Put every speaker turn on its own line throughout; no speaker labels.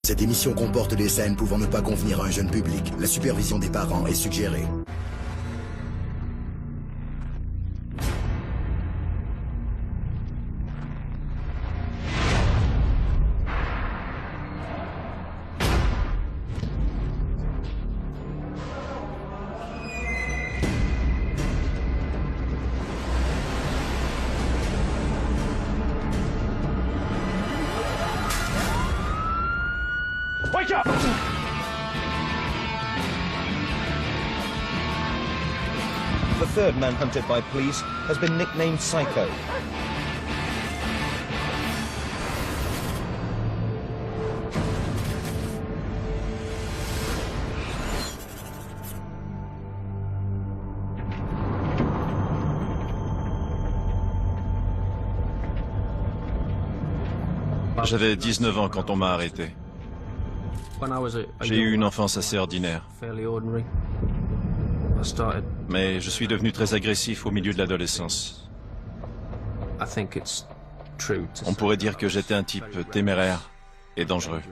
Cette émission comporte des scènes pouvant ne pas convenir à un jeune public. La supervision des parents est suggérée.
Wake up!
The third man hunted by police has been nicknamed Psycho.
J'avais 19 ans quand on m'a arrêté. J'ai eu une enfance assez ordinaire. Mais je suis devenu très agressif au milieu de l'adolescence. On pourrait dire que j'étais un type téméraire et dangereux.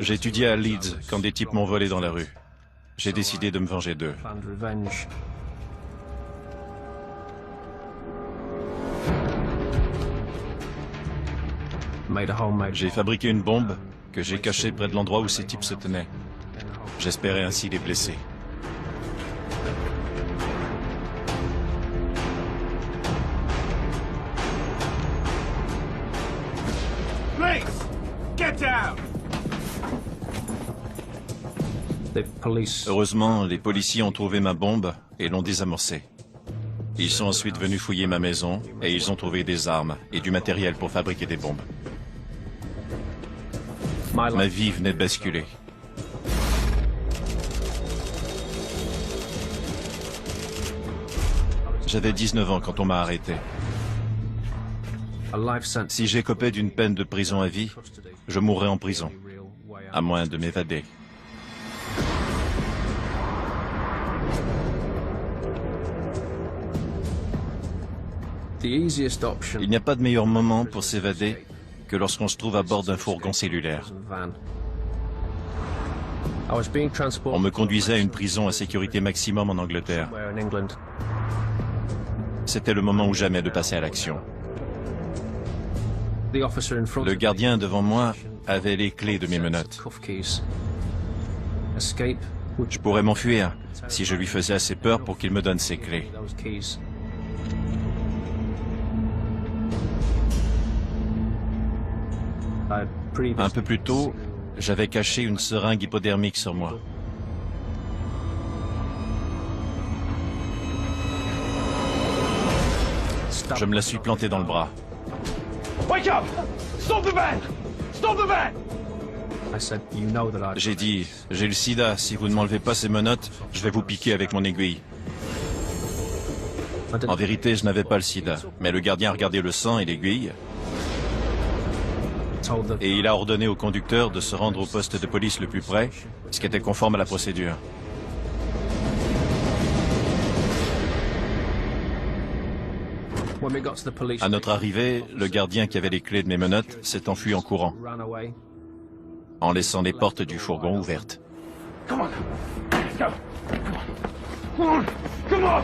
J'ai étudié à Leeds quand des types m'ont volé dans la rue. J'ai décidé de me venger d'eux. J'ai fabriqué une bombe que j'ai cachée près de l'endroit où ces types se tenaient. J'espérais ainsi les blesser.
Please, get down!
Heureusement, les policiers ont trouvé ma bombe et l'ont désamorcée. Ils sont ensuite venus fouiller ma maison et ils ont trouvé des armes et du matériel pour fabriquer des bombes. Ma vie venait de basculer. J'avais 19 ans quand on m'a arrêté. Si j'écopais d'une peine de prison à vie, je mourrais en prison, à moins de m'évader. Il n'y a pas de meilleur moment pour s'évader que lorsqu'on se trouve à bord d'un fourgon cellulaire. On me conduisait à une prison à sécurité maximum en Angleterre. C'était le moment ou jamais de passer à l'action. Le gardien devant moi avait les clés de mes menottes. Je pourrais m'enfuir si je lui faisais assez peur pour qu'il me donne ses clés. Un peu plus tôt, j'avais caché une seringue hypodermique sur moi. Je me la suis plantée dans le bras.
Wake up! Stop the van! Stop the van!
J'ai dit, j'ai le sida, si vous ne m'enlevez pas ces menottes, je vais vous piquer avec mon aiguille. En vérité, je n'avais pas le sida, mais le gardien a regardé le sang et l'aiguille. Et il a ordonné au conducteur de se rendre au poste de police le plus près, ce qui était conforme à la procédure. À notre arrivée, le gardien qui avait les clés de mes menottes s'est enfui en courant, en laissant les portes du fourgon ouvertes.
Come on! Go! Come on! Come on!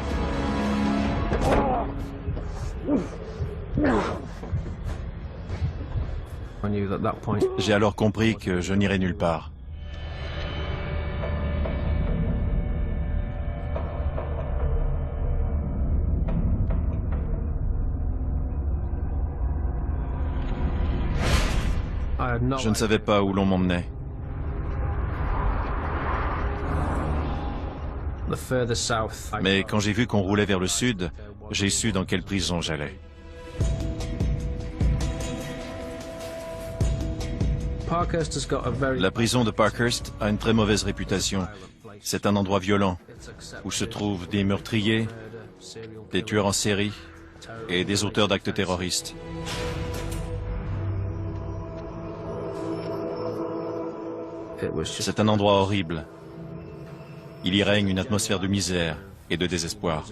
J'ai alors compris que je n'irais nulle part. Je ne savais pas où l'on m'emmenait. Mais quand j'ai vu qu'on roulait vers le sud, j'ai su dans quelle prison j'allais. La prison de Parkhurst a une très mauvaise réputation. C'est un endroit violent, où se trouvent des meurtriers, des tueurs en série et des auteurs d'actes terroristes. C'est un endroit horrible. Il y règne une atmosphère de misère et de désespoir.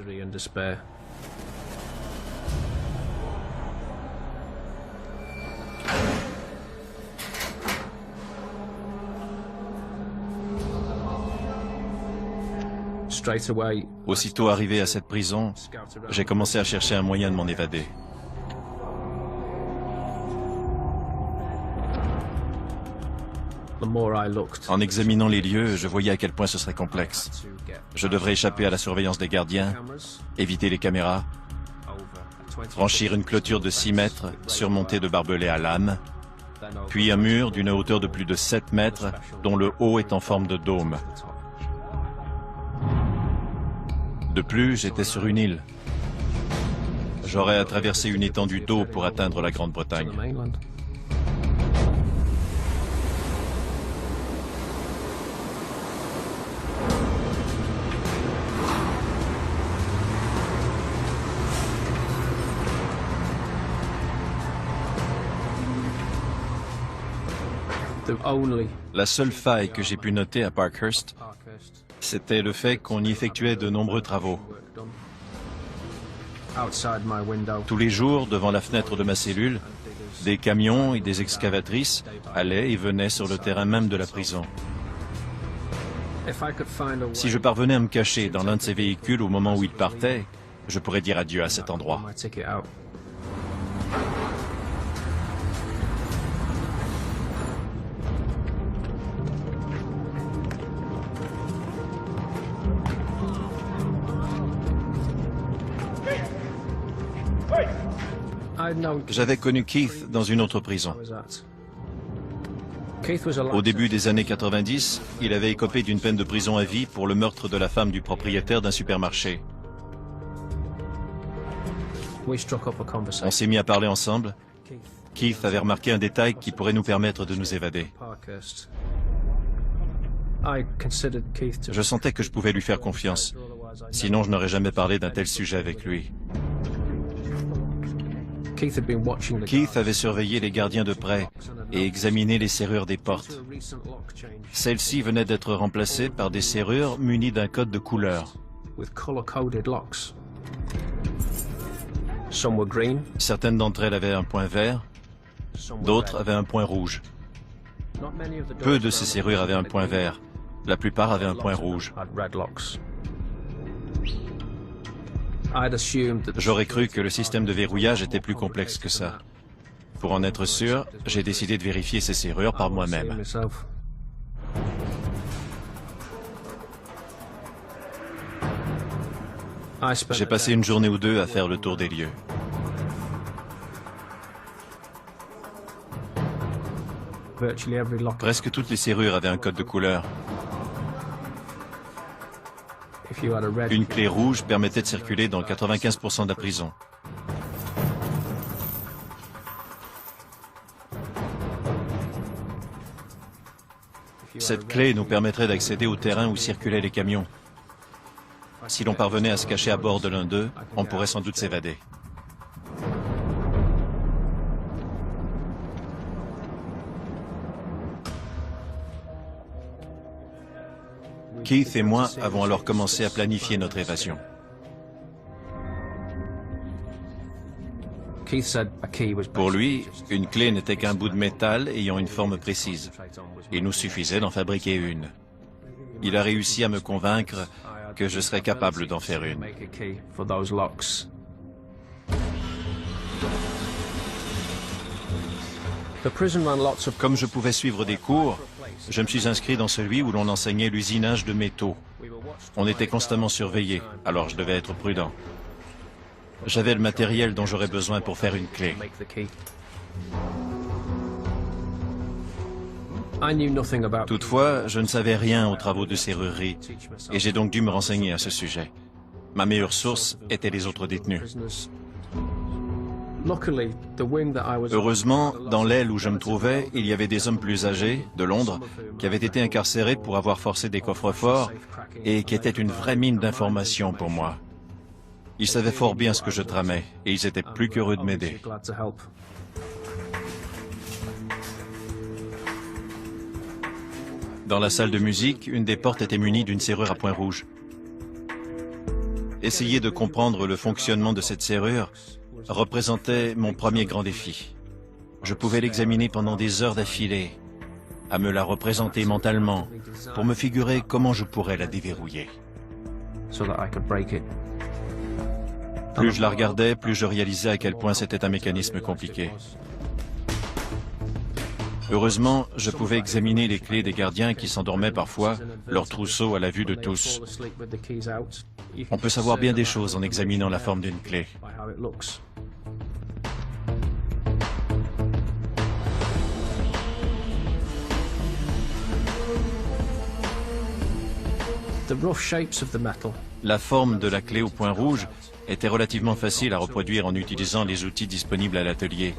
Aussitôt arrivé à cette prison, j'ai commencé à chercher un moyen de m'en évader. En examinant les lieux, je voyais à quel point ce serait complexe. Je devrais échapper à la surveillance des gardiens, éviter les caméras, franchir une clôture de 6 mètres surmontée de barbelés à lame, puis un mur d'une hauteur de plus de 7 mètres dont le haut est en forme de dôme. De plus, j'étais sur une île. J'aurais à traverser une étendue d'eau pour atteindre la Grande-Bretagne. La seule faille que j'ai pu noter à Parkhurst, c'était le fait qu'on y effectuait de nombreux travaux. Tous les jours, devant la fenêtre de ma cellule, des camions et des excavatrices allaient et venaient sur le terrain même de la prison. Si je parvenais à me cacher dans l'un de ces véhicules au moment où ils partaient, je pourrais dire adieu à cet endroit. J'avais connu Keith dans une autre prison. Au début des années 90, il avait écopé d'une peine de prison à vie pour le meurtre de la femme du propriétaire d'un supermarché. On s'est mis à parler ensemble. Keith avait remarqué un détail qui pourrait nous permettre de nous évader. Je sentais que je pouvais lui faire confiance. Sinon, je n'aurais jamais parlé d'un tel sujet avec lui. Keith avait surveillé les gardiens de près et examiné les serrures des portes. Celles-ci venaient d'être remplacées par des serrures munies d'un code de couleur. Certaines d'entre elles avaient un point vert, d'autres avaient un point rouge. Peu de ces serrures avaient un point vert, la plupart avaient un point rouge. J'aurais cru que le système de verrouillage était plus complexe que ça. Pour en être sûr, j'ai décidé de vérifier ces serrures par moi-même. J'ai passé une journée ou deux à faire le tour des lieux. Presque toutes les serrures avaient un code de couleur. Une clé rouge permettait de circuler dans 95% de la prison. Cette clé nous permettrait d'accéder au terrain où circulaient les camions. Si l'on parvenait à se cacher à bord de l'un d'eux, on pourrait sans doute s'évader. Keith et moi avons alors commencé à planifier notre évasion. Pour lui, une clé n'était qu'un bout de métal ayant une forme précise. Il nous suffisait d'en fabriquer une. Il a réussi à me convaincre que je serais capable d'en faire une. Comme je pouvais suivre des cours, je me suis inscrit dans celui où l'on enseignait l'usinage de métaux. On était constamment surveillés, alors je devais être prudent. J'avais le matériel dont j'aurais besoin pour faire une clé. Toutefois, je ne savais rien aux travaux de serrurerie, et j'ai donc dû me renseigner à ce sujet. Ma meilleure source était les autres détenus. Heureusement, dans l'aile où je me trouvais, il y avait des hommes plus âgés, de Londres, qui avaient été incarcérés pour avoir forcé des coffres-forts et qui étaient une vraie mine d'informations pour moi. Ils savaient fort bien ce que je tramais et ils étaient plus qu'heureux de m'aider. Dans la salle de musique, une des portes était munie d'une serrure à point rouge. Essayer de comprendre le fonctionnement de cette serrure représentait mon premier grand défi. Je pouvais l'examiner pendant des heures d'affilée, à me la représenter mentalement, pour me figurer comment je pourrais la déverrouiller. Plus je la regardais, plus je réalisais à quel point c'était un mécanisme compliqué. Heureusement, je pouvais examiner les clés des gardiens qui s'endormaient parfois, leur trousseau à la vue de tous. On peut savoir bien des choses en examinant la forme d'une clé. La forme de la clé au point rouge était relativement facile à reproduire en utilisant les outils disponibles à l'atelier.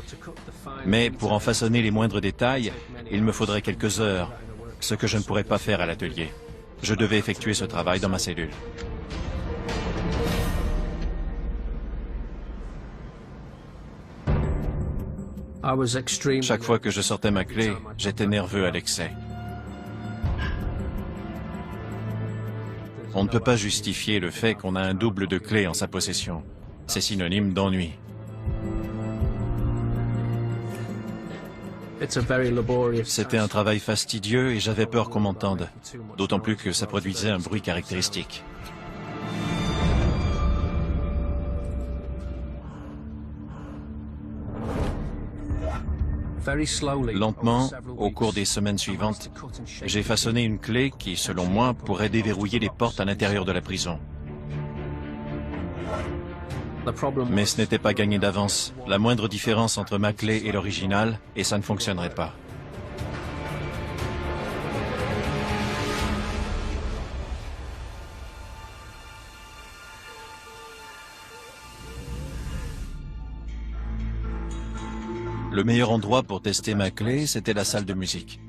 Mais pour en façonner les moindres détails, il me faudrait quelques heures, ce que je ne pourrais pas faire à l'atelier. Je devais effectuer ce travail dans ma cellule. Chaque fois que je sortais ma clé, j'étais nerveux à l'excès. On ne peut pas justifier le fait qu'on a un double de clés en sa possession. C'est synonyme d'ennui. C'était un travail fastidieux et j'avais peur qu'on m'entende, d'autant plus que ça produisait un bruit caractéristique. Lentement, au cours des semaines suivantes, j'ai façonné une clé qui, selon moi, pourrait déverrouiller les portes à l'intérieur de la prison. Mais ce n'était pas gagné d'avance. La moindre différence entre ma clé et l'original, et ça ne fonctionnerait pas. Le meilleur endroit pour tester ma clé, c'était la salle de musique.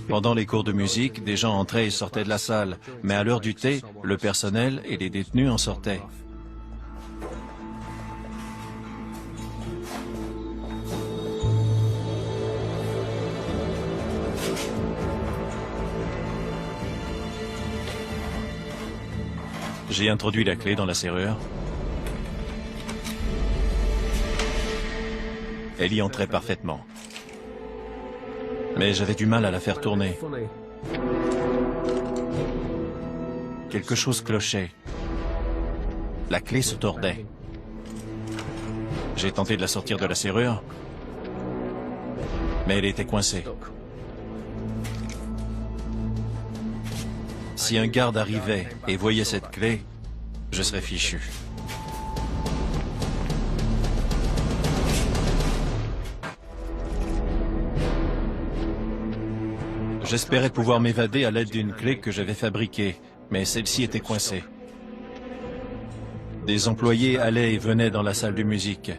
Pendant les cours de musique, des gens entraient et sortaient de la salle, mais à l'heure du thé, le personnel et les détenus en sortaient. J'ai introduit la clé dans la serrure. Elle y entrait parfaitement. Mais j'avais du mal à la faire tourner. Quelque chose clochait. La clé se tordait. J'ai tenté de la sortir de la serrure, mais elle était coincée. Si un garde arrivait et voyait cette clé, je serais fichu. J'espérais pouvoir m'évader à l'aide d'une clé que j'avais fabriquée, mais celle-ci était coincée. Des employés allaient et venaient dans la salle de musique.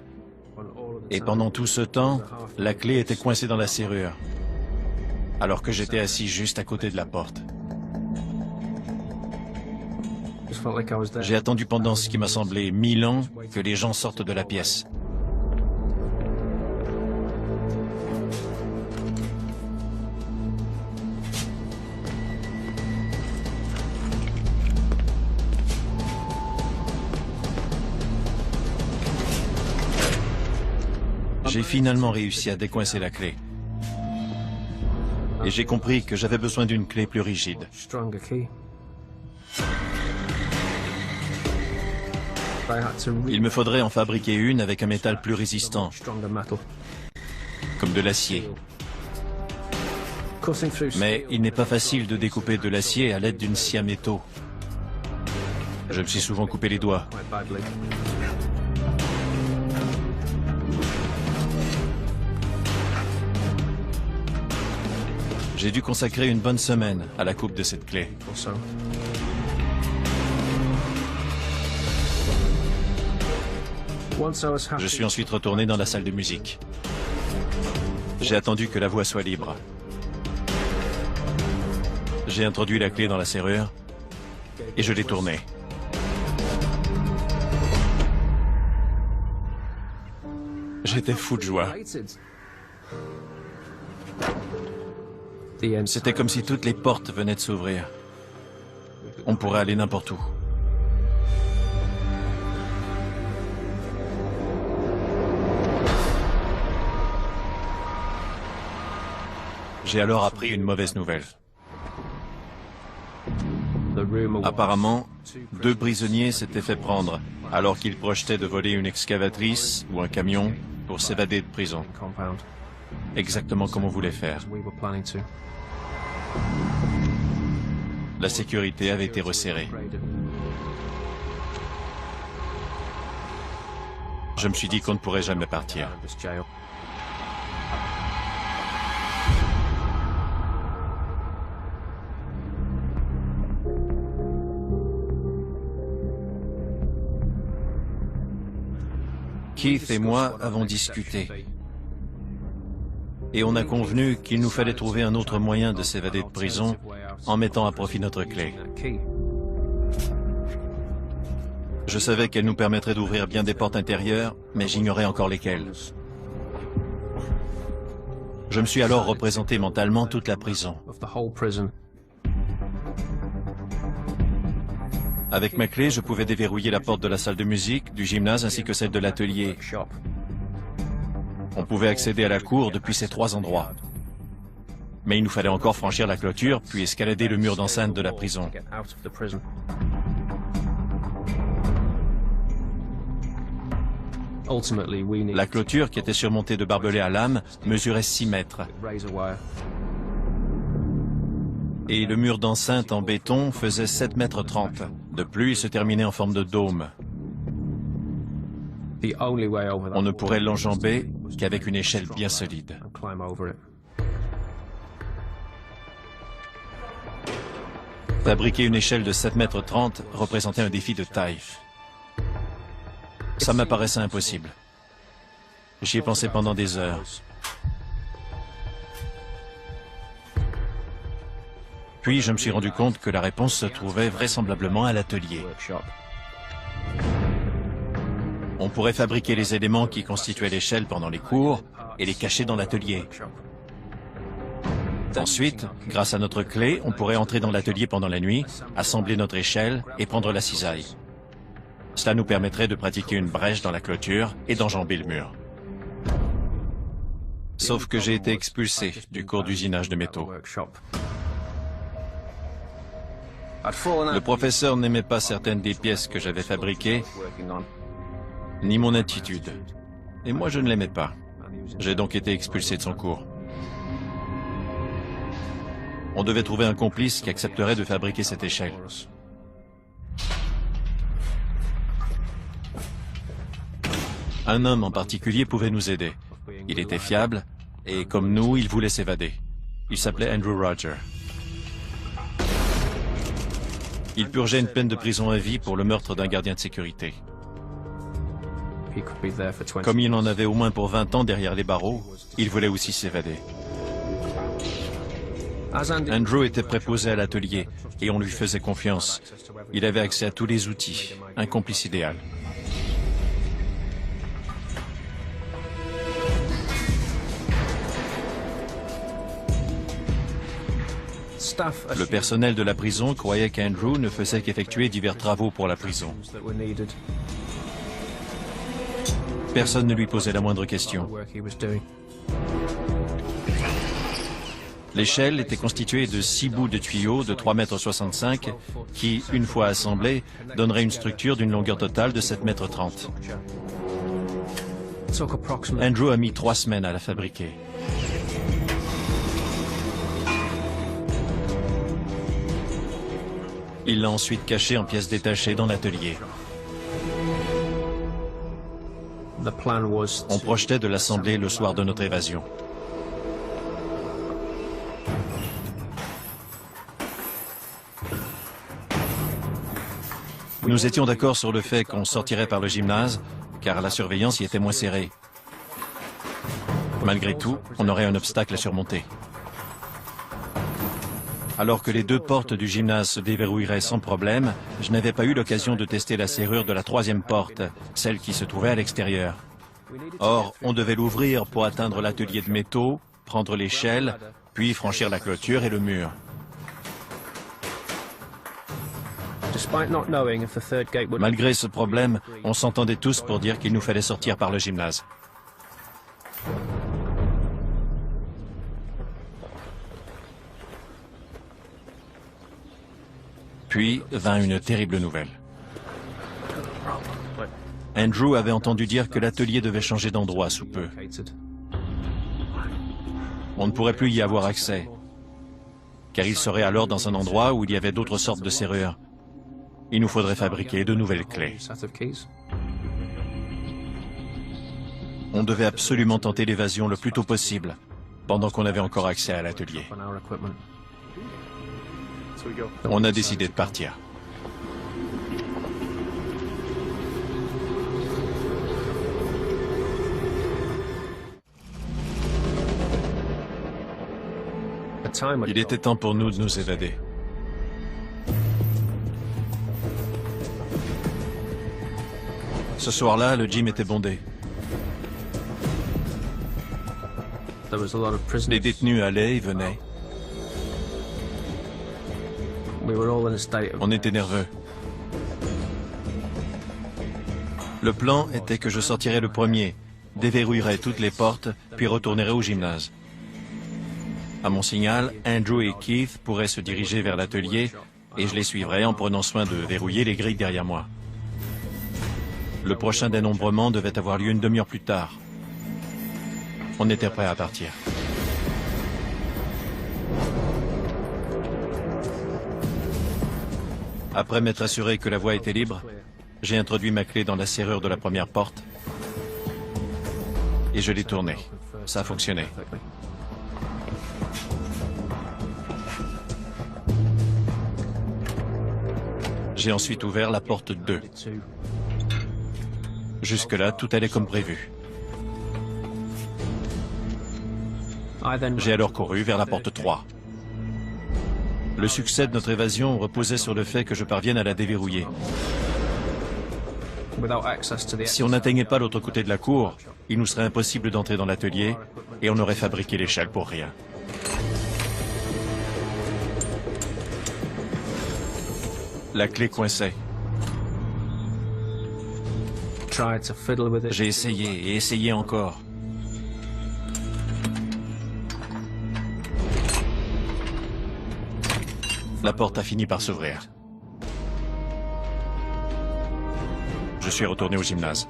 Et pendant tout ce temps, la clé était coincée dans la serrure, alors que j'étais assis juste à côté de la porte. J'ai attendu pendant ce qui m'a semblé 1000 ans que les gens sortent de la pièce. J'ai finalement réussi à décoincer la clé. Et j'ai compris que j'avais besoin d'une clé plus rigide. Il me faudrait en fabriquer une avec un métal plus résistant, comme de l'acier. Mais il n'est pas facile de découper de l'acier à l'aide d'une scie à métaux. Je me suis souvent coupé les doigts. J'ai dû consacrer une bonne semaine à la coupe de cette clé. Je suis ensuite retourné dans la salle de musique. J'ai attendu que la voie soit libre. J'ai introduit la clé dans la serrure et je l'ai tournée. J'étais fou de joie. C'était comme si toutes les portes venaient de s'ouvrir. On pourrait aller n'importe où. J'ai alors appris une mauvaise nouvelle. Apparemment, 2 prisonniers s'étaient fait prendre alors qu'ils projetaient de voler une excavatrice ou un camion pour s'évader de prison. Exactement comme on voulait faire. La sécurité avait été resserrée. Je me suis dit qu'on ne pourrait jamais partir. Keith et moi avons discuté. Et on a convenu qu'il nous fallait trouver un autre moyen de s'évader de prison en mettant à profit notre clé. Je savais qu'elle nous permettrait d'ouvrir bien des portes intérieures, mais j'ignorais encore lesquelles. Je me suis alors représenté mentalement toute la prison. Avec ma clé, je pouvais déverrouiller la porte de la salle de musique, du gymnase ainsi que celle de l'atelier. On pouvait accéder à la cour depuis ces 3 endroits. Mais il nous fallait encore franchir la clôture, puis escalader le mur d'enceinte de la prison. La clôture, qui était surmontée de barbelés à lame, mesurait 6 mètres. Et le mur d'enceinte en béton faisait 7,30 mètres. De plus, il se terminait en forme de dôme. On ne pourrait l'enjamber qu'avec une échelle bien solide. Fabriquer une échelle de 7,30 mètres représentait un défi de taille. Ça m'apparaissait impossible. J'y ai pensé pendant des heures. Puis je me suis rendu compte que la réponse se trouvait vraisemblablement à l'atelier. On pourrait fabriquer les éléments qui constituaient l'échelle pendant les cours et les cacher dans l'atelier. Ensuite, grâce à notre clé, on pourrait entrer dans l'atelier pendant la nuit, assembler notre échelle et prendre la cisaille. Cela nous permettrait de pratiquer une brèche dans la clôture et d'enjamber le mur. Sauf que j'ai été expulsé du cours d'usinage de métaux. Le professeur n'aimait pas certaines des pièces que j'avais fabriquées, ni mon attitude. Et moi, je ne l'aimais pas. J'ai donc été expulsé de son cours. On devait trouver un complice qui accepterait de fabriquer cette échelle. Un homme en particulier pouvait nous aider. Il était fiable, et comme nous, il voulait s'évader. Il s'appelait Andrew Roger. Il purgeait une peine de prison à vie pour le meurtre d'un gardien de sécurité. Comme il en avait au moins pour 20 ans derrière les barreaux, il voulait aussi s'évader. Andrew était préposé à l'atelier et on lui faisait confiance. Il avait accès à tous les outils, un complice idéal. Le personnel de la prison croyait qu'Andrew ne faisait qu'effectuer divers travaux pour la prison. Personne ne lui posait la moindre question. L'échelle était constituée de 6 bouts de tuyaux de 3,65 m qui, une fois assemblés, donneraient une structure d'une longueur totale de 7,30 m. Andrew a mis 3 semaines à la fabriquer. Il l'a ensuite cachée en pièces détachées dans l'atelier. On projetait de l'assembler le soir de notre évasion. Nous étions d'accord sur le fait qu'on sortirait par le gymnase, car la surveillance y était moins serrée. Malgré tout, on aurait un obstacle à surmonter. Alors que les 2 portes du gymnase se déverrouilleraient sans problème, je n'avais pas eu l'occasion de tester la serrure de la 3e porte, celle qui se trouvait à l'extérieur. Or, on devait l'ouvrir pour atteindre l'atelier de métaux, prendre l'échelle, puis franchir la clôture et le mur. Malgré ce problème, on s'entendait tous pour dire qu'il nous fallait sortir par le gymnase. Puis vint une terrible nouvelle. Andrew avait entendu dire que l'atelier devait changer d'endroit sous peu. On ne pourrait plus y avoir accès, car il serait alors dans un endroit où il y avait d'autres sortes de serrures. Il nous faudrait fabriquer de nouvelles clés. On devait absolument tenter l'évasion le plus tôt possible, pendant qu'on avait encore accès à l'atelier. On a décidé de partir. Il était temps pour nous de nous évader. Ce soir-là, le gym était bondé. Les détenus allaient et venaient. On était nerveux. Le plan était que je sortirais le premier, déverrouillerais toutes les portes, puis retournerais au gymnase. À mon signal, Andrew et Keith pourraient se diriger vers l'atelier et je les suivrais en prenant soin de verrouiller les grilles derrière moi. Le prochain dénombrement devait avoir lieu une demi-heure plus tard. On était prêts à partir. Après m'être assuré que la voie était libre, j'ai introduit ma clé dans la serrure de la première porte et je l'ai tournée. Ça a fonctionné. J'ai ensuite ouvert la porte 2. Jusque-là, tout allait comme prévu. J'ai alors couru vers la porte 3. Le succès de notre évasion reposait sur le fait que je parvienne à la déverrouiller. Si on n'atteignait pas l'autre côté de la cour, il nous serait impossible d'entrer dans l'atelier et on aurait fabriqué l'échelle pour rien. La clé coinçait. J'ai essayé et essayé encore. La porte a fini par s'ouvrir. Je suis retourné au gymnase.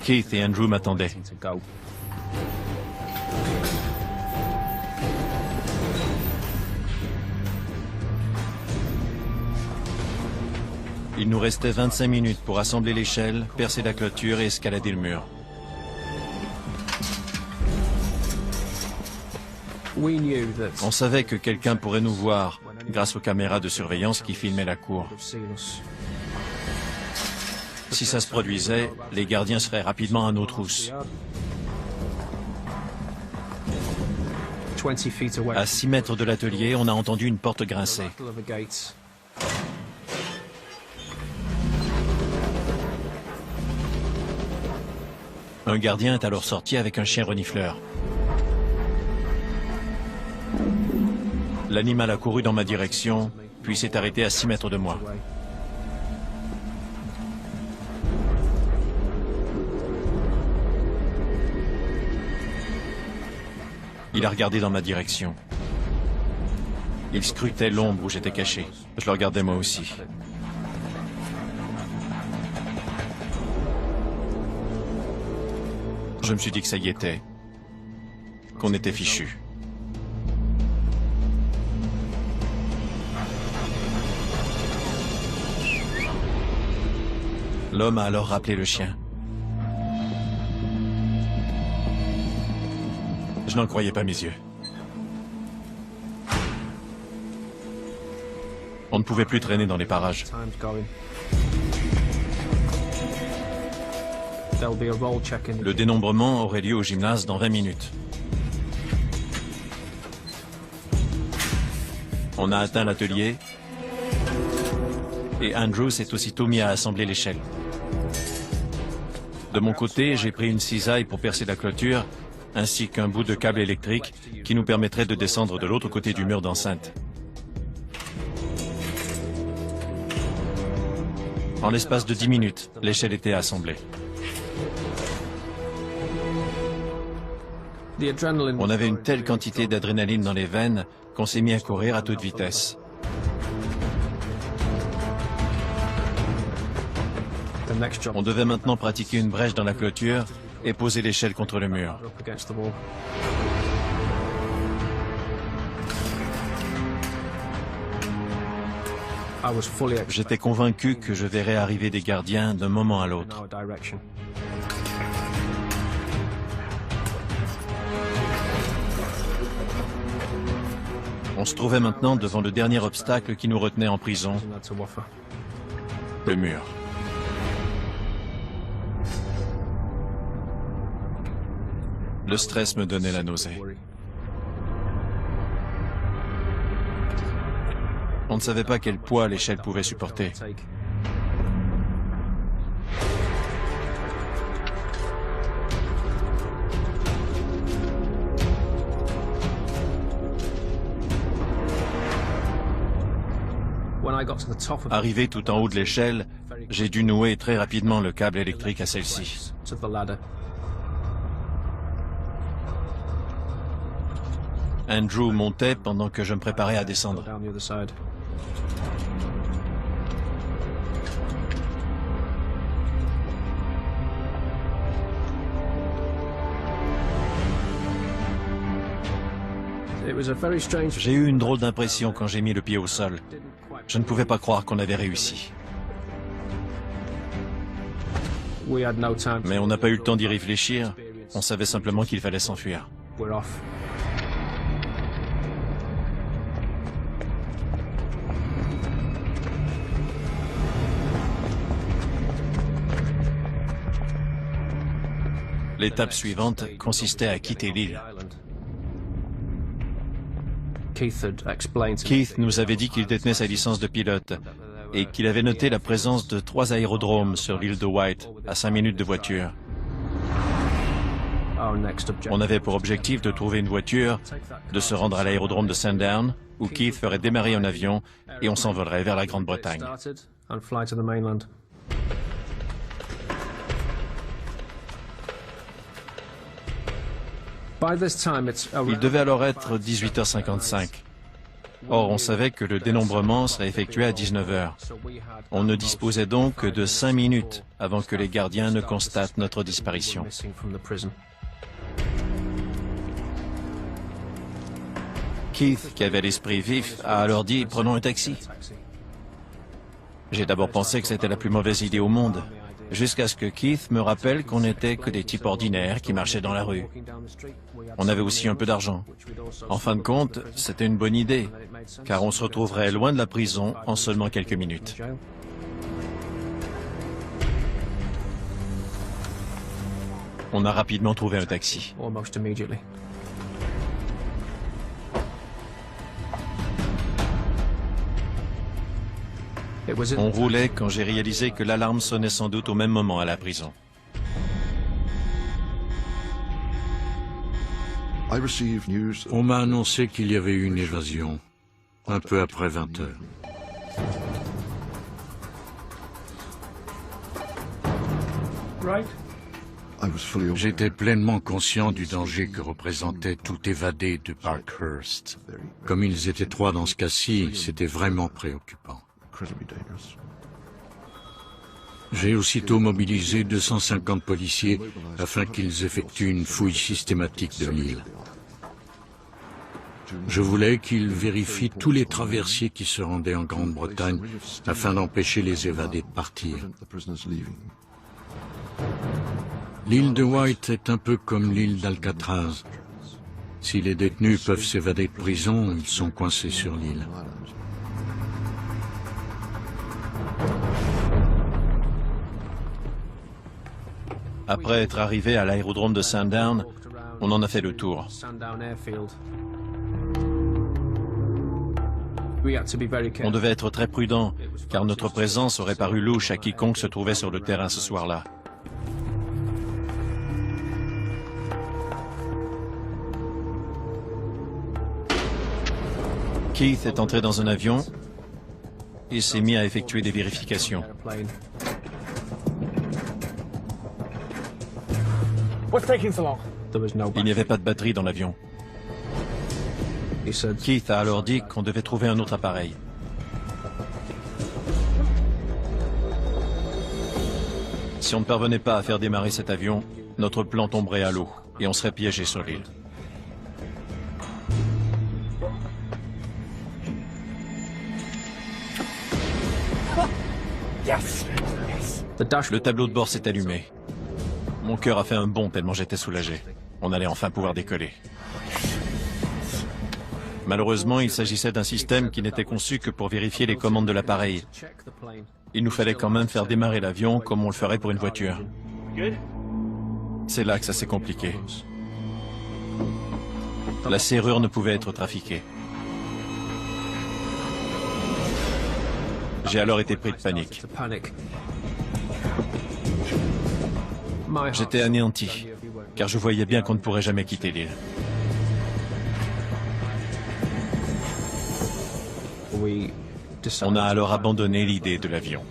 Keith et Andrew m'attendaient. Il nous restait 25 minutes pour assembler l'échelle, percer la clôture et escalader le mur. On savait que quelqu'un pourrait nous voir grâce aux caméras de surveillance qui filmaient la cour. Si ça se produisait, les gardiens seraient rapidement à nos trousses. À 6 mètres de l'atelier, on a entendu une porte grincer. Un gardien est alors sorti avec un chien renifleur. L'animal a couru dans ma direction, puis s'est arrêté à 6 mètres de moi. Il a regardé dans ma direction. Il scrutait l'ombre où j'étais caché. Je le regardais moi aussi. Je me suis dit que ça y était, qu'on était fichu. L'homme a alors rappelé le chien. Je n'en croyais pas mes yeux. On ne pouvait plus traîner dans les parages. Le dénombrement aurait lieu au gymnase dans 20 minutes. On a atteint l'atelier et Andrew s'est aussitôt mis à assembler l'échelle. De mon côté, j'ai pris une cisaille pour percer la clôture, ainsi qu'un bout de câble électrique qui nous permettrait de descendre de l'autre côté du mur d'enceinte. En l'espace de 10 minutes, l'échelle était assemblée. On avait une telle quantité d'adrénaline dans les veines qu'on s'est mis à courir à toute vitesse. On devait maintenant pratiquer une brèche dans la clôture et poser l'échelle contre le mur. J'étais convaincu que je verrais arriver des gardiens d'un moment à l'autre. On se trouvait maintenant devant le dernier obstacle qui nous retenait en prison, le mur. Le stress me donnait la nausée. On ne savait pas quel poids l'échelle pouvait supporter. Arrivé tout en haut de l'échelle, j'ai dû nouer très rapidement le câble électrique à celle-ci. Andrew montait pendant que je me préparais à descendre. J'ai eu une drôle d'impression quand j'ai mis le pied au sol. Je ne pouvais pas croire qu'on avait réussi. Mais on n'a pas eu le temps d'y réfléchir. On savait simplement qu'il fallait s'enfuir. L'étape suivante consistait à quitter l'île. Keith nous avait dit qu'il détenait sa licence de pilote et qu'il avait noté la présence de 3 aérodromes sur l'île de White, à 5 minutes de voiture. On avait pour objectif de trouver une voiture, de se rendre à l'aérodrome de Sandown, où Keith ferait démarrer un avion et on s'envolerait vers la Grande-Bretagne. Il devait alors être 18h55. Or, on savait que le dénombrement serait effectué à 19h. On ne disposait donc que de 5 minutes avant que les gardiens ne constatent notre disparition. Keith, qui avait l'esprit vif, a alors dit « Prenons un taxi ». J'ai d'abord pensé que c'était la plus mauvaise idée au monde, jusqu'à ce que Keith me rappelle qu'on n'était que des types ordinaires qui marchaient dans la rue. On avait aussi un peu d'argent. En fin de compte, c'était une bonne idée, car on se retrouverait loin de la prison en seulement quelques minutes. On a rapidement trouvé un taxi. On roulait quand j'ai réalisé que l'alarme sonnait sans doute au même moment à la prison.
On m'a annoncé qu'il y avait eu une évasion, un peu après 20 heures. J'étais pleinement conscient du danger que représentait tout évadé de Parkhurst. Comme ils étaient 3 dans ce cas-ci, c'était vraiment préoccupant. J'ai aussitôt mobilisé 250 policiers afin qu'ils effectuent une fouille systématique de l'île. Je voulais qu'ils vérifient tous les traversiers qui se rendaient en Grande-Bretagne afin d'empêcher les évadés de partir. L'île de White est un peu comme l'île d'Alcatraz. Si les détenus peuvent s'évader de prison, ils sont coincés sur l'île.
Après être arrivé à l'aérodrome de Sandown, on en a fait le tour. On devait être très prudent, car notre présence aurait paru louche à quiconque se trouvait sur le terrain ce soir-là. Keith est entré dans un avion et s'est mis à effectuer des vérifications. Il n'y avait pas de batterie dans l'avion. Keith a alors dit qu'on devait trouver un autre appareil. Si on ne parvenait pas à faire démarrer cet avion, notre plan tomberait à l'eau et on serait piégé sur l'île. Le tableau de bord s'est allumé. Mon cœur a fait un bond tellement j'étais soulagé. On allait enfin pouvoir décoller. Malheureusement, il s'agissait d'un système qui n'était conçu que pour vérifier les commandes de l'appareil. Il nous fallait quand même faire démarrer l'avion comme on le ferait pour une voiture. C'est là que ça s'est compliqué. La serrure ne pouvait être trafiquée. J'ai alors été pris de panique. J'étais anéanti, car je voyais bien qu'on ne pourrait jamais quitter l'île. On a alors abandonné l'idée de l'avion.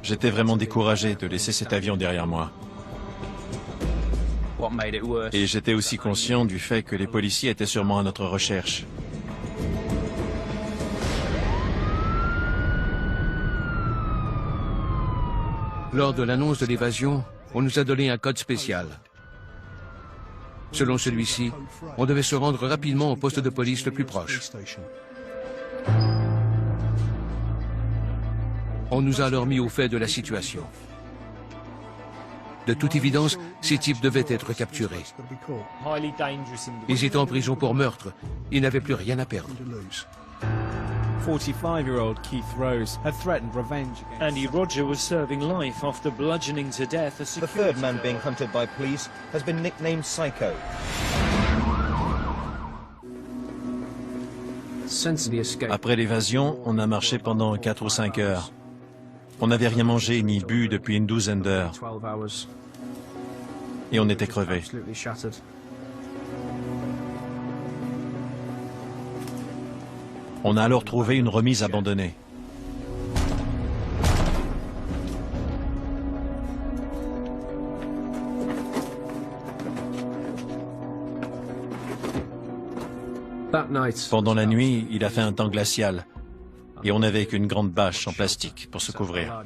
J'étais vraiment découragé de laisser cet avion derrière moi. Et j'étais aussi conscient du fait que les policiers étaient sûrement à notre recherche.
Lors de l'annonce de l'évasion, on nous a donné un code spécial. Selon celui-ci, on devait se rendre rapidement au poste de police le plus proche. On nous a alors mis au fait de la situation. De toute évidence, ces types devaient être capturés. Ils étaient en prison pour meurtre. Ils n'avaient plus rien à perdre.
45-year-old Keith Rose had threatened revenge against...
Andy Roger was serving life after bludgeoning to death a
The
security
third man
guard.
being hunted by police has been nicknamed Psycho.
Après l'évasion, on a marché pendant 4 ou 5 heures. On n'avait rien mangé ni bu depuis une douzaine d'heures. Et on était crevés. On a alors trouvé une remise abandonnée. Pendant la nuit, il a fait un temps glacial. Et on n'avait qu'une grande bâche en plastique pour se couvrir.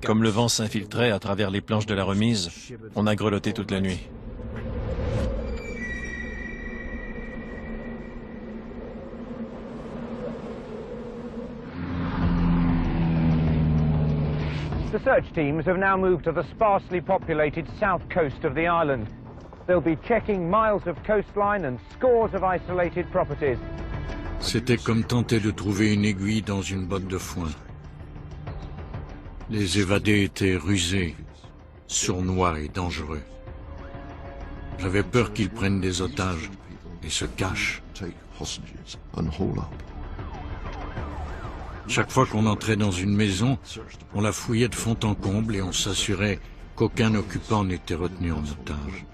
Comme le vent s'infiltrait à travers les planches de la remise, on a grelotté toute la nuit.
The search teams have now moved to the sparsely populated south coast of the island. They'll be checking miles of coastline and scores of isolated properties.
C'était comme tenter de trouver une aiguille dans une botte de foin. Les évadés étaient rusés, sournois et dangereux. J'avais peur qu'ils prennent des otages et se cachent. Chaque fois qu'on entrait dans une maison, on la fouillait de fond en comble et on s'assurait qu'aucun occupant n'était retenu en otage.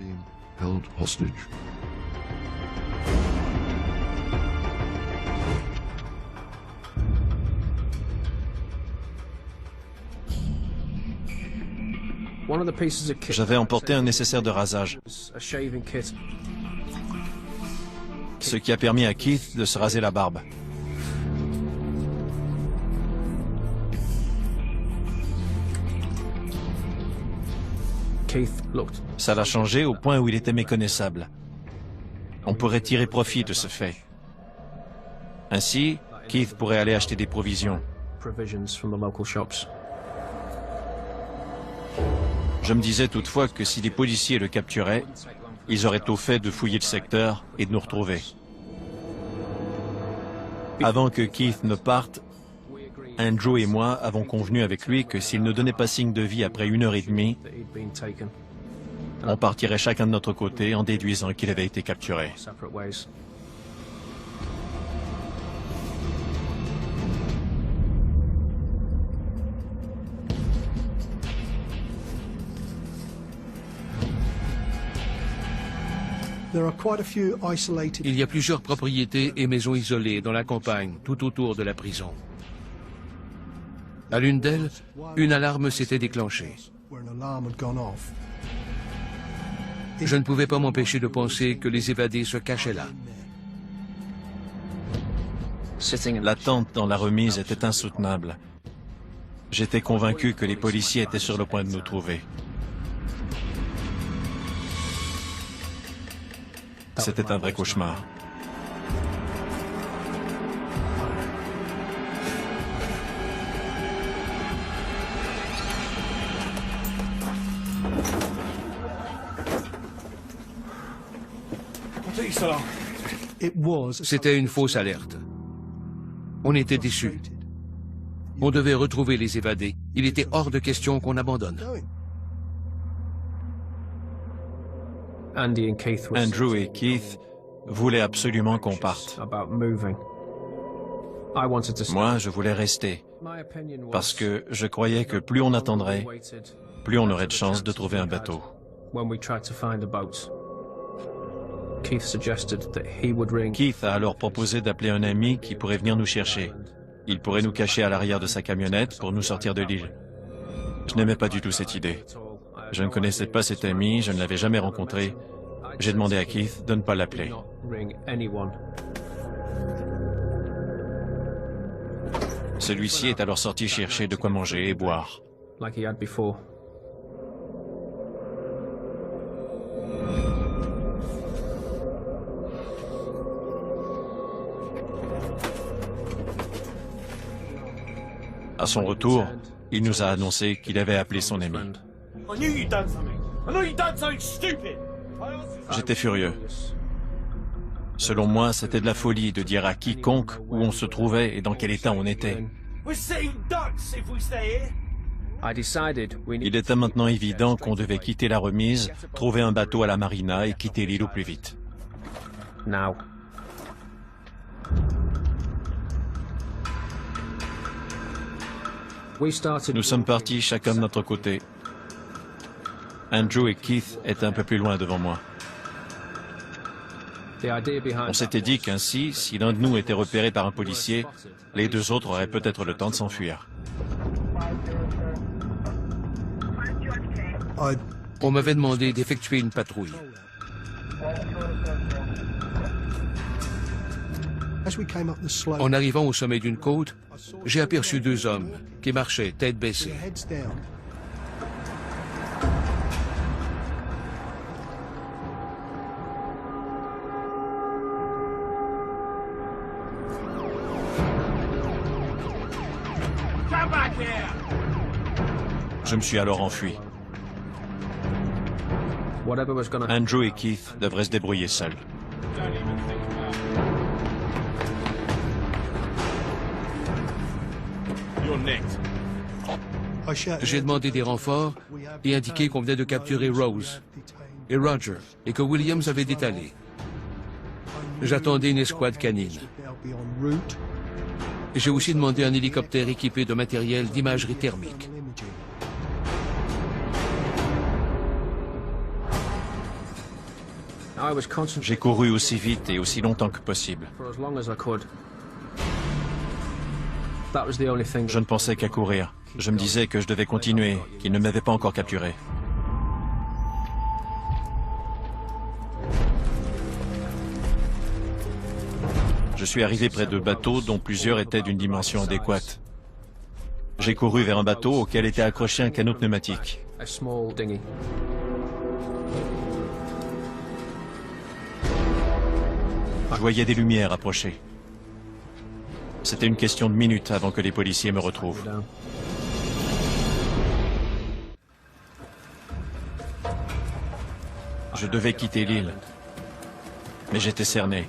J'avais emporté un nécessaire de rasage, ce qui a permis à Keith de se raser la barbe. Ça l'a changé au point où il était méconnaissable. On pourrait tirer profit de ce fait. Ainsi, Keith pourrait aller acheter des provisions. Je me disais toutefois que si les policiers le capturaient, ils auraient au fait de fouiller le secteur et de nous retrouver. Avant que Keith ne parte, Andrew et moi avons convenu avec lui que s'il ne donnait pas signe de vie après 1h30, on partirait chacun de notre côté en déduisant qu'il avait été capturé.
Il y a plusieurs propriétés et maisons isolées dans la campagne, tout autour de la prison. À l'une d'elles, une alarme s'était déclenchée. Je ne pouvais pas m'empêcher de penser que les évadés se cachaient là.
L'attente dans la remise était insoutenable. J'étais convaincu que les policiers étaient sur le point de nous trouver. C'était un vrai cauchemar.
C'était une fausse alerte. On était déçus. On devait retrouver les évadés. Il était hors de question qu'on abandonne.
Andrew et Keith voulaient absolument qu'on parte. Moi, je voulais rester, parce que je croyais que plus on attendrait, plus on aurait de chance de trouver un bateau. Keith a alors proposé d'appeler un ami qui pourrait venir nous chercher. Il pourrait nous cacher à l'arrière de sa camionnette pour nous sortir de l'île. Je n'aimais pas du tout cette idée. Je ne connaissais pas cet ami, je ne l'avais jamais rencontré. J'ai demandé à Keith de ne pas l'appeler. Celui-ci est alors sorti chercher de quoi manger et boire. À son retour, il nous a annoncé qu'il avait appelé son ami. J'étais furieux. Selon moi, c'était de la folie de dire à quiconque où on se trouvait et dans quel état on était. Il était maintenant évident qu'on devait quitter la remise, trouver un bateau à la marina et quitter l'île au plus vite. Nous sommes partis chacun de notre côté. Andrew et Keith étaient un peu plus loin devant moi. On s'était dit qu'ainsi, si l'un de nous était repéré par un policier, les deux autres auraient peut-être le temps de s'enfuir.
On m'avait demandé d'effectuer une patrouille. En arrivant au sommet d'une côte, j'ai aperçu deux hommes qui marchaient tête baissée.
Je me suis alors enfui. Andrew et Keith devraient se débrouiller seuls.
J'ai demandé des renforts et indiqué qu'on venait de capturer Rose et Roger et que Williams avait détalé. J'attendais une escouade canine. J'ai aussi demandé un hélicoptère équipé de matériel d'imagerie thermique.
J'ai couru aussi vite et aussi longtemps que possible. Je ne pensais qu'à courir. Je me disais que je devais continuer, qu'ils ne m'avaient pas encore capturé. Je suis arrivé près de bateaux dont plusieurs étaient d'une dimension adéquate. J'ai couru vers un bateau auquel était accroché un canot pneumatique. Je voyais des lumières approcher. C'était une question de minutes avant que les policiers me retrouvent. Je devais quitter l'île, mais j'étais cerné.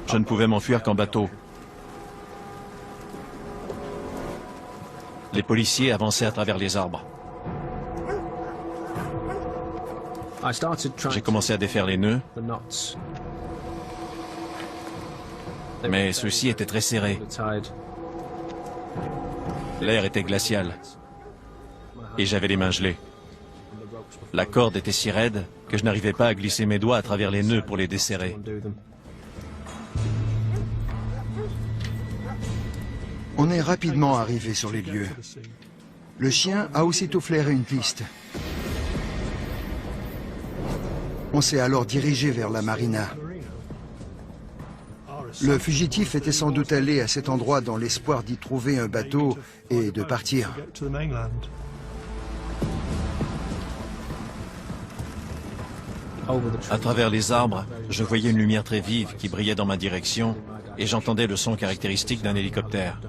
Je ne pouvais m'enfuir qu'en bateau. Les policiers avançaient à travers les arbres. J'ai commencé à défaire les nœuds, mais ceux-ci étaient très serrés. L'air était glacial et j'avais les mains gelées. La corde était si raide que je n'arrivais pas à glisser mes doigts à travers les nœuds pour les desserrer.
On est rapidement arrivé sur les lieux. Le chien a aussitôt flairé une piste. On s'est alors dirigé vers la marina. Le fugitif était sans doute allé à cet endroit dans l'espoir d'y trouver un bateau et de partir.
À travers les arbres, je voyais une lumière très vive qui brillait dans ma direction et j'entendais le son caractéristique d'un hélicoptère.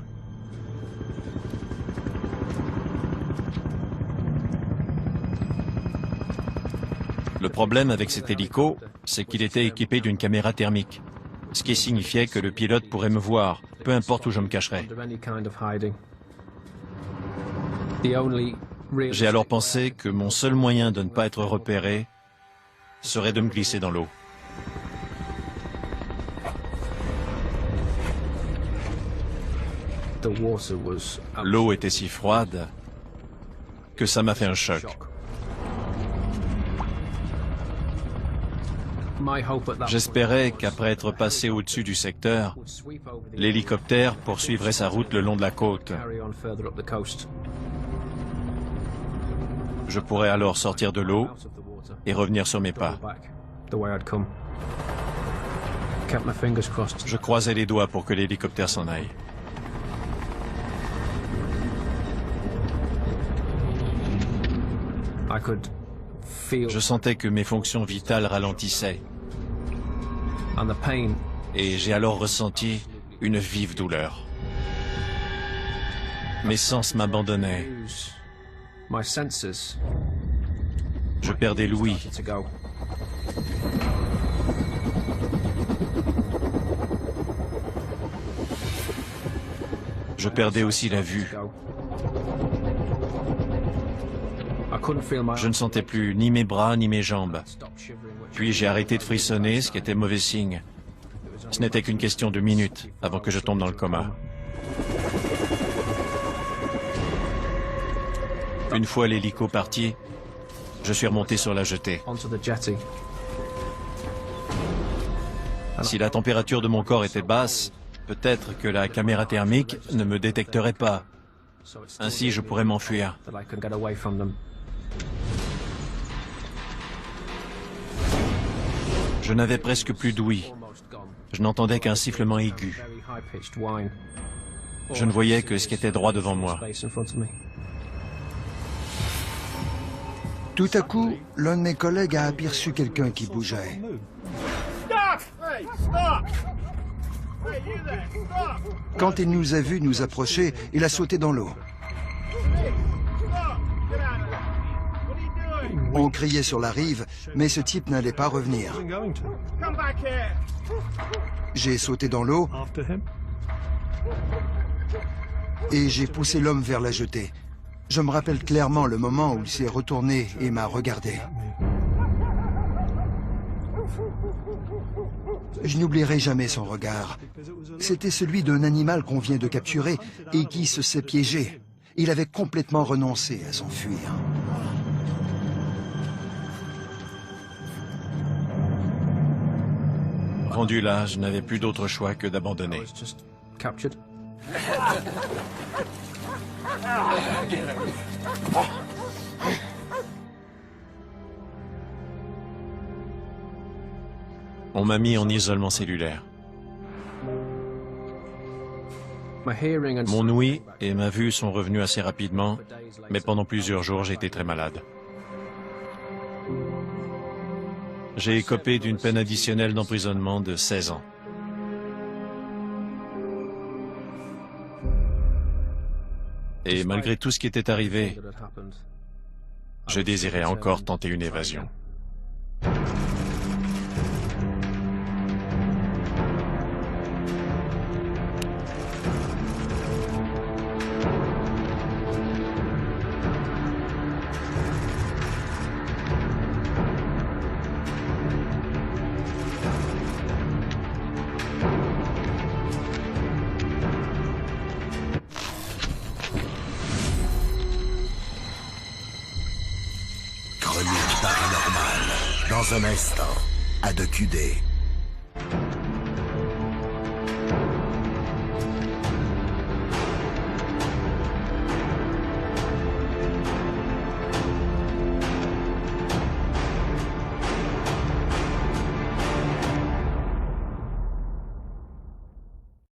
Le problème avec cet hélico, c'est qu'il était équipé d'une caméra thermique, ce qui signifiait que le pilote pourrait me voir, peu importe où je me cacherais. J'ai alors pensé que mon seul moyen de ne pas être repéré serait de me glisser dans l'eau. L'eau était si froide que ça m'a fait un choc. J'espérais qu'après être passé au-dessus du secteur, l'hélicoptère poursuivrait sa route le long de la côte. Je pourrais alors sortir de l'eau et revenir sur mes pas. Je croisais les doigts pour que l'hélicoptère s'en aille. Je sentais que mes fonctions vitales ralentissaient. Et j'ai alors ressenti une vive douleur. Mes sens m'abandonnaient. Je perdais l'ouïe. Je perdais aussi la vue. Je ne sentais plus ni mes bras ni mes jambes. Puis j'ai arrêté de frissonner, ce qui était mauvais signe. Ce n'était qu'une question de minutes avant que je tombe dans le coma. Une fois l'hélico parti, je suis remonté sur la jetée. Si la température de mon corps était basse, peut-être que la caméra thermique ne me détecterait pas. Ainsi, je pourrais m'enfuir. Je n'avais presque plus d'ouïe. Je n'entendais qu'un sifflement aigu. Je ne voyais que ce qui était droit devant moi.
Tout à coup, l'un de mes collègues a aperçu quelqu'un qui bougeait. Quand il nous a vus nous approcher, il a sauté dans l'eau. On criait sur la rive, mais ce type n'allait pas revenir. J'ai sauté dans l'eau et j'ai poussé l'homme vers la jetée. Je me rappelle clairement le moment où il s'est retourné et m'a regardé. Je n'oublierai jamais son regard. C'était celui d'un animal qu'on vient de capturer et qui se s'est piégé. Il avait complètement renoncé à s'enfuir.
Rendu là, je n'avais plus d'autre choix que d'abandonner. On m'a mis en isolement cellulaire. Mon ouïe et ma vue sont revenus assez rapidement, mais pendant plusieurs jours, j'ai été très malade. J'ai écopé d'une peine additionnelle d'emprisonnement de 16 ans. Et malgré tout ce qui était arrivé, je désirais encore tenter une évasion.
Dans un instant, à DocuD.